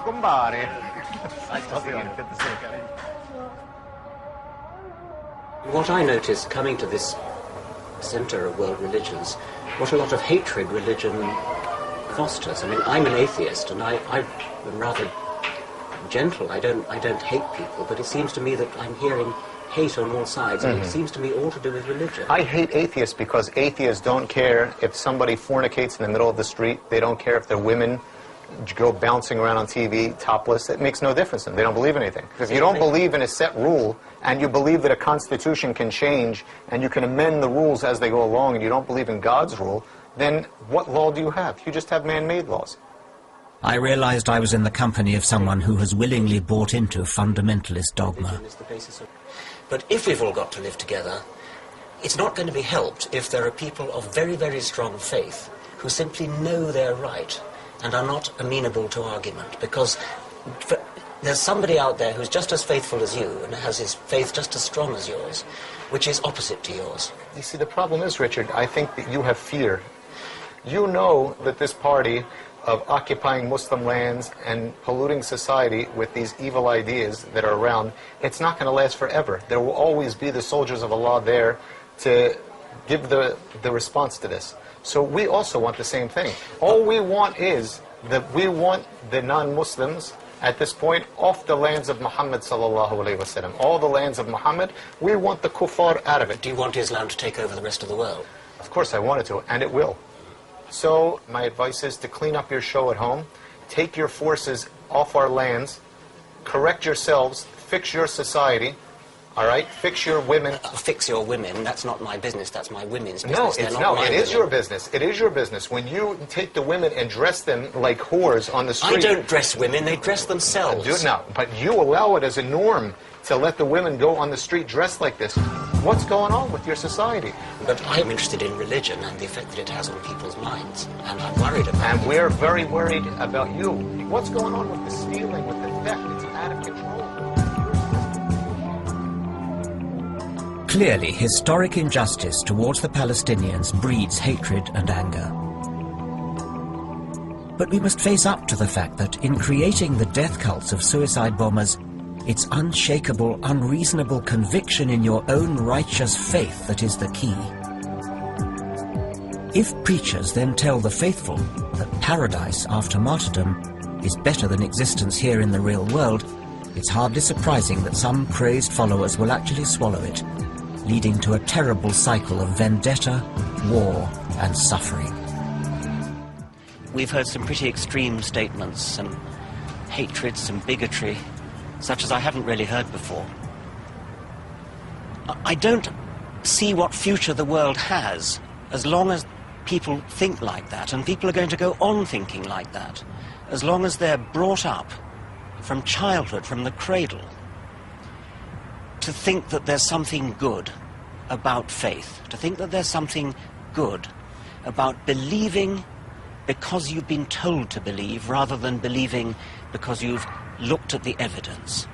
Compare. Nice to see you. Good to see you. What I notice coming to this centre of world religions, what a lot of hatred religion fosters. I mean, I'm an atheist, and I'm rather gentle. I don't hate people, but it seems to me that I'm hearing hate on all sides, and it seems to me all to do with religion. I hate atheists because atheists don't care if somebody fornicates in the middle of the street. They don't care if they're women go bouncing around on TV topless. It makes no difference to them. They don't believe in anything. If you don't believe in a set rule, and you believe that a constitution can change, and you can amend the rules as they go along, and you don't believe in God's rule, then what law do you have? You just have man-made laws. I realized I was in the company of someone who has willingly bought into fundamentalist dogma. But if we've all got to live together, it's not going to be helped if there are people of very, very strong faith who simply know they're right and are not amenable to argument, because there's somebody out there who's just as faithful as you and has his faith just as strong as yours, which is opposite to yours. You see, the problem is, Richard, I think that you have fear. You know that this party of occupying Muslim lands and polluting society with these evil ideas that are around, it's not going to last forever. There will always be the soldiers of Allah there to give the response to this. So we also want the same thing. All we want is that we want the non-Muslims at this point off the lands of Muhammad sallallahu alayhi wa sallam. All the lands of Muhammad, we want the kuffar out of it. Do you want Islam to take over the rest of the world? Of course I want it to, and it will. So my advice is to clean up your show at home, take your forces off our lands, correct yourselves, fix your society, all right? Fix your women. Fix your women, that's not my business, that's my women's business. No, it is your business. It is your business. When you take the women and dress them like whores on the street. I don't dress women, they dress themselves. No, but you allow it as a norm to let the women go on the street dressed like this. What's going on with your society? But I'm interested in religion and the effect that it has on people's minds, and I'm worried about it. And we're very worried about you. What's going on with the stealing, with the theft? It's out of control. Clearly, historic injustice towards the Palestinians breeds hatred and anger. But we must face up to the fact that in creating the death cults of suicide bombers, it's unshakable, unreasonable conviction in your own righteous faith that is the key. If preachers then tell the faithful that paradise after martyrdom is better than existence here in the real world, it's hardly surprising that some crazed followers will actually swallow it, leading to a terrible cycle of vendetta, war, and suffering. We've heard some pretty extreme statements, some hatred, some bigotry, such as I haven't really heard before. I don't see what future the world has as long as people think like that, and people are going to go on thinking like that, as long as they're brought up from childhood, from the cradle, to think that there's something good about faith, to think that there's something good about believing because you've been told to believe rather than believing because you've looked at the evidence.